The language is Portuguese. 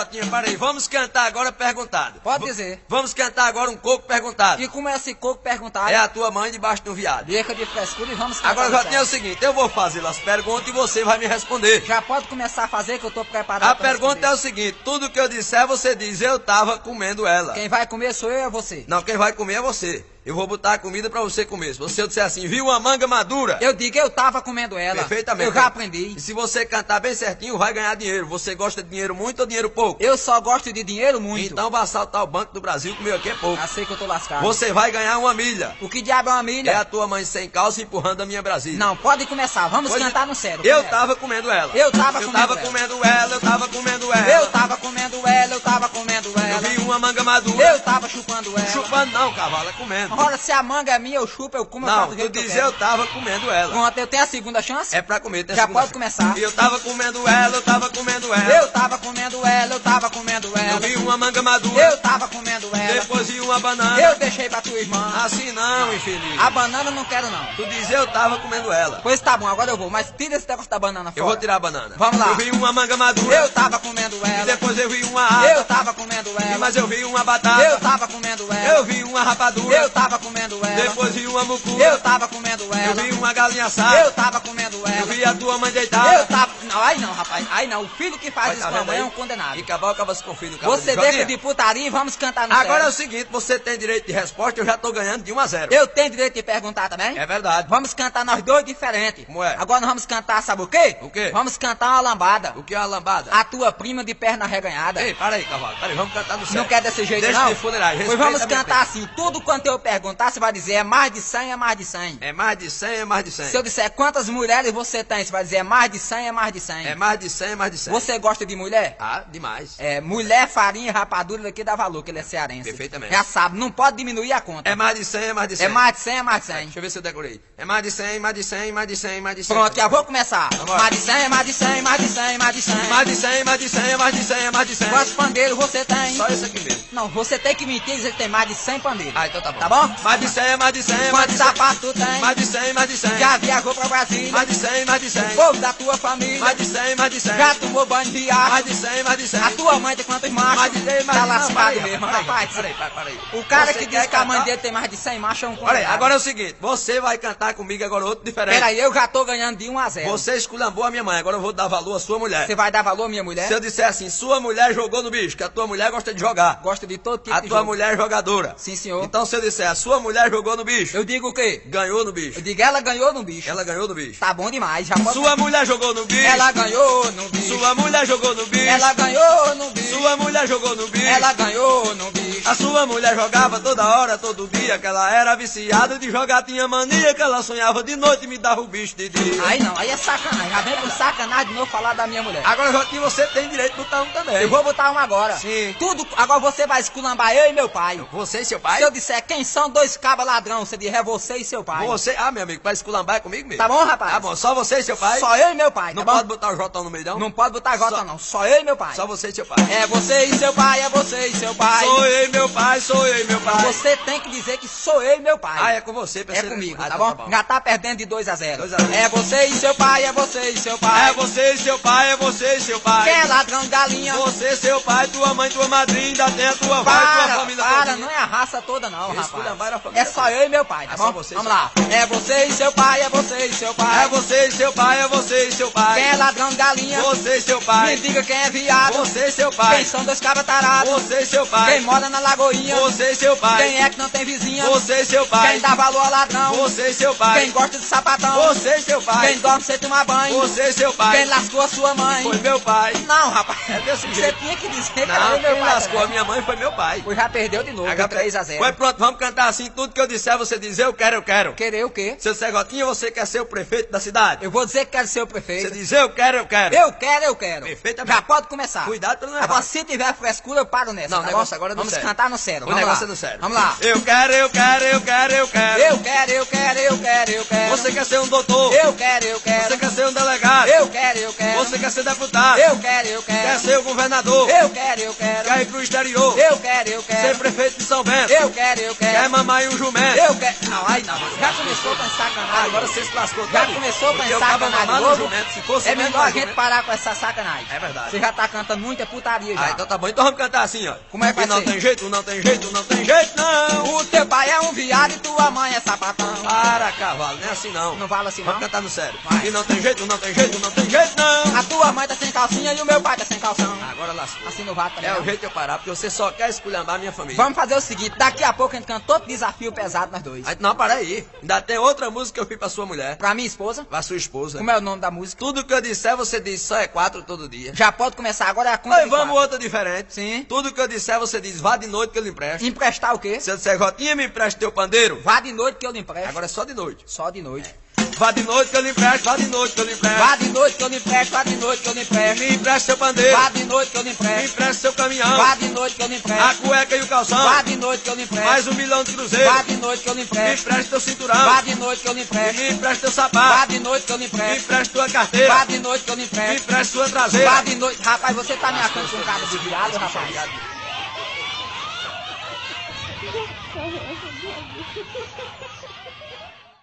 Jotinha, para aí. Vamos cantar agora perguntado. Pode dizer. Vamos cantar agora um coco perguntado. E como é esse coco perguntado? É a tua mãe debaixo do viado. Deixa de frescura e vamos cantar. Agora, Jotinha, é o seguinte, eu vou fazer as perguntas e você vai me responder. Já pode começar a fazer que eu tô preparado. A pergunta é o seguinte, tudo que eu disser, você diz, eu tava comendo ela. Quem vai comer sou eu ou é você? Não, quem vai comer é você. Eu vou botar a comida pra você comer. Se você disser assim, viu uma manga madura? Eu digo, eu tava comendo ela. Perfeitamente. Eu já aprendi. E se você cantar bem certinho, vai ganhar dinheiro. Você gosta de dinheiro muito ou dinheiro pouco? Eu só gosto de dinheiro muito. Então vai assaltar o Banco do Brasil, que o meu aqui é pouco. Já sei que eu tô lascado. Você vai ganhar uma milha. O que diabo é uma milha? É a tua mãe sem calça empurrando a minha Brasília. Não, pode começar. Vamos Pode... cantar no sério. Eu tava comendo ela. Eu tava comendo ela. comendo ela. Eu tava comendo ela. Eu tava comendo ela, eu tava comendo ela. Eu vi uma manga madura. Eu tava chupando ela. Chupando não, cavalo, é comendo. Ora, se a manga é minha, eu chupo, eu como, eu Não, faço do tu jeito que diz eu quero. eu tava comendo ela. Pronto, eu tenho a segunda chance? É pra comer, tem a Já segunda pode começar. Eu tava comendo ela, eu tava comendo ela. Eu tava comendo ela, eu tava comendo Eu ela. vi uma manga madura. Eu tava comendo ela. Depois vi uma banana. Eu deixei pra tua irmã. Assim não, infeliz. A banana eu não quero não. Tu diz eu tava comendo ela. Pois tá bom, agora eu vou. Mas tira esse negócio da banana fora. Eu vou tirar a banana. Vamos lá. Eu vi uma manga madura. Eu tava comendo E ela. depois eu vi uma aba. Eu tava comendo ela. Mas eu vi uma batata. Eu tava comendo ela. Eu vi uma rapadura. Eu tava comendo ela. Depois vi uma mucura. Eu tava comendo Eu ela. vi uma galinha assada. Eu tava comendo Eu ela. vi a tua mãe deitada. Eu tava... Não, aí não, rapaz. Aí não. O filho que faz Vai, isso tá com a vendo mãe aí? é um condenado. E cabal acaba se confia no cabal. Você deixa de putaria e vamos cantar no Agora é o sério. seguinte, você tem direito de resposta, eu já tô ganhando de 1 a 0. Eu tenho direito de perguntar também? É verdade. Vamos cantar nós dois diferentes. Como é? Agora nós vamos cantar, sabe o quê? O quê? Vamos cantar uma lambada. O que é uma lambada? A tua prima de perna reganhada. Ei, para aí, cavalo. Para aí, vamos cantar no sério. Não quer desse jeito, Deixa não? de funerário. Pois respeita vamos a minha cantar frente. assim. Tudo quanto eu perguntar, você vai dizer é mais de 100, é mais de 100. É mais de 100, é mais de 100. Se eu disser quantas mulheres você tem, você vai dizer é mais de 100, é mais de 100. É mais de 100, é mais de 100. Você gosta de mulher? Ah, demais. É, mulher, farinha, rapadura, daqui dá valor, que ele é cearense. Perfeitamente. Já sabe, não pode diminuir a conta. É mais de 100, é mais de 100. É mais de 100, é mais de 100. Deixa eu ver se eu decorei. É mais de 100, mais de 100, mais de 100, mais de 100. Pronto, já vou começar. Vambora. Mais de 100, é mais de 100, mais de 100, mais de 100. Mais de 100, mais de 100, é mais de 100, é mais de 100. Quantos pandeiros você tem? Só esse aqui mesmo. Não, você tem que mentir e dizer que tem mais de 100 pandeiros. Ah, então tá bom. Tá bom? Mais de 100, é mais de 100, é mais Quantos de 100. sapatos tu tem? Mais de 100, mais de 100. Já viajou pra Brasília? Mais de 100, mais de 100. Povo da tua família? Mais de 100, mais de 100. Já tomou banho de ar? Mais de 100, mais de 100. A tua mãe tem quantos machos? Mais de 100, mais Tá de 100. lascado mesmo, rapaz. Para aí. O cara Você que quer diz que a mãe cantar? dele tem mais de 100 machos é um Olha aí, condenado. agora é o seguinte, você vai cantar comigo agora outro diferente. Peraí, eu já tô ganhando de 1 a 0. Você esculhambou a minha mãe, agora eu vou dar valor à sua mulher. Você vai dar valor, minha mulher? Se eu disser assim, sua mulher jogou no bicho, que a tua mulher gosta de jogar. Gosta de todo tipo A de tua jogo. mulher é jogadora. Sim, senhor. Então se eu disser, a sua mulher jogou no bicho, Eu digo o quê? ganhou no bicho. Eu digo, ela ganhou no bicho. Ela ganhou no bicho. Tá bom demais, já pode... Sua mulher jogou no bicho. Ela ganhou no bicho. Sua mulher jogou no bicho. Ela ganhou no bicho. Sua mulher jogou no bicho. Ela ganhou no bicho. A sua mulher jogava toda hora, todo dia, que ela era viciada de jogar, tinha mania, que ela sonhava de noite e me dava o bicho de dia. Aí não, aí é sacanagem. Já vem com sacanagem de novo falar da minha mulher. Agora, Jotinho, você tem direito de botar um também. Eu vou botar uma agora. Sim. Tudo, agora você vai esculambar eu e meu pai. Você e seu pai? Se eu disser quem são dois cabas ladrão, você diz é você e seu pai. Você, meu amigo, pra esculambar é comigo mesmo. Tá bom, rapaz? Tá bom, só você e seu pai? Só eu e meu pai, Não tá bom? pode botar o Jotão no meio, não? Não pode botar Jota Só- não, só eu e meu pai. Só você e seu pai. É você e seu pai, é você e seu pai. Sou eu e meu pai, sou eu e meu pai. Você tem que dizer que sou eu e meu pai. Ah, é com você, É pensei- comigo, Ah, tá então bom? Já tá perdendo de 2 a 0. 2 a 0. É você e seu pai, é você e seu pai. É você e seu pai, é você e seu pai. Quem é ladrão de galinha? Você, seu pai, tua mãe, tua madrinha, ainda tem a tua avó e tua família para, todinha. não é a raça toda não, Esse esculhambar era a rapaz. família É só eu e meu pai, tá É bom? só você e Vamos seu lá. É você e seu pai, é você e seu pai. É você e seu pai, é você e seu pai. Quem é ladrão de galinha? Você e seu Me pai. diga quem é viado. Você e seu pai. Quem são dois cabas tarados? Você e seu pai. Quem mora na lagoinha? Você e seu pai. Quem é que não tem vizinha? Você e seu pai. Quem dá valor ao ladrão? Você e seu pai. Quem gosta de sapatão? Você e seu pai. Quem dorme sem tomar banho? Você e seu pai. Quem lascou a sua mãe? Foi meu pai. Não, rapaz. É desse Você jeito. tinha que dizer que era Não, eu e meu quem pai. lascou a também. minha mãe foi meu pai. Pois já perdeu de novo, deu 3 a 0. Pois pronto, vamos cantar assim, tudo que eu disser, você diz eu quero, eu quero. Querer o quê? Seu Cegotinho, você quer ser o prefeito da cidade? Eu vou dizer que quero ser o Você prefeito. diz eu quero, eu quero. Eu quero, eu quero. Perfeitamente. Já pode começar. Cuidado pra não errar. Agora, se tiver frescura, eu paro nessa. Não, o tá negócio bom? agora é do Vamos sério. cantar no sério. O Vamos negócio lá. é do sério. Vamos lá. Eu quero, eu quero, eu quero, eu quero. Eu quero, eu quero, eu quero, eu quero. Você quer ser um doutor? Eu quero, eu quero. Você quer ser um delegado? Eu quero, eu quero. Você quer ser deputado? Eu quero, eu quero. Quer ser o governador? Eu quero, eu quero. Quer ir pro exterior? Eu quero, eu quero. Ser prefeito de São Bento? Eu quero, eu quero. quer mamar em um jumento. Eu quero. Não, aí não. Já começou com essa sacanagem. Agora você se lascou Já todo. começou com Porque essa eu tava sacanagem. mamando um Logo, jumento. Se fosse é mesmo melhor a um gente jumento. parar com essa sacanagem. É verdade. Você já tá cantando muita putaria já. Ah, então tá bom. Então vamos cantar assim, ó. Como é que vai não ser? tem jeito, não tem jeito, não tem jeito, não. O teu pai é um viado e tua mãe é sapatão. Para, cavalo, não é assim não. Não fala assim não. Vamos cantar no sério. Vai. E não tem jeito, não tem jeito, não tem jeito, não. A tua mãe tá sem calcinha e o meu pai tá sem calção. Agora lascou. Assim não vai também. É não. o jeito de eu parar, porque você só quer esculhambar a minha família. Vamos fazer o seguinte, daqui a pouco a gente canta outro desafio pesado nós dois. Aí, não, para aí. Ainda tem outra música que eu fiz pra sua mulher. Pra minha esposa, Pra sua esposa. como é o nome da música? Tudo que eu disser, você diz só é 4 todo dia. Já pode começar agora, é a conta Aí de vamos quatro. outra diferente. Sim. Tudo que eu disser, você diz vá de noite que eu lhe empresto. Emprestar o quê? Se eu disser Gotinha, me empresta teu pandeiro. Vá de noite que eu lhe empresto. Agora é só de noite. Só de noite. Vá de noite que eu lhe empresto, vá de noite que eu lhe empresto. Vá de noite que eu lhe empresto, vá de noite que eu lhe empresto. Me empresta seu pandeiro. Vá de noite que eu lhe Me empresto. empresta seu caminhão. Vá de noite que eu lhe A empresto. cueca e o calção. Vá de noite que eu lhe empresto. Mais 1 milhão de cruzeiro. Vá de noite que eu lhe Me empresto. empresta teu cinturão. Vá de noite que eu lhe E empresto. me empresta teu Vá sapato. de noite que eu lhe Me empresto. empresta tua carteira. Vá de noite que eu lhe Me empresto. empresta sua traseira. Vá de noite. Rapaz, você tá me achando com cara de viado, rapaz.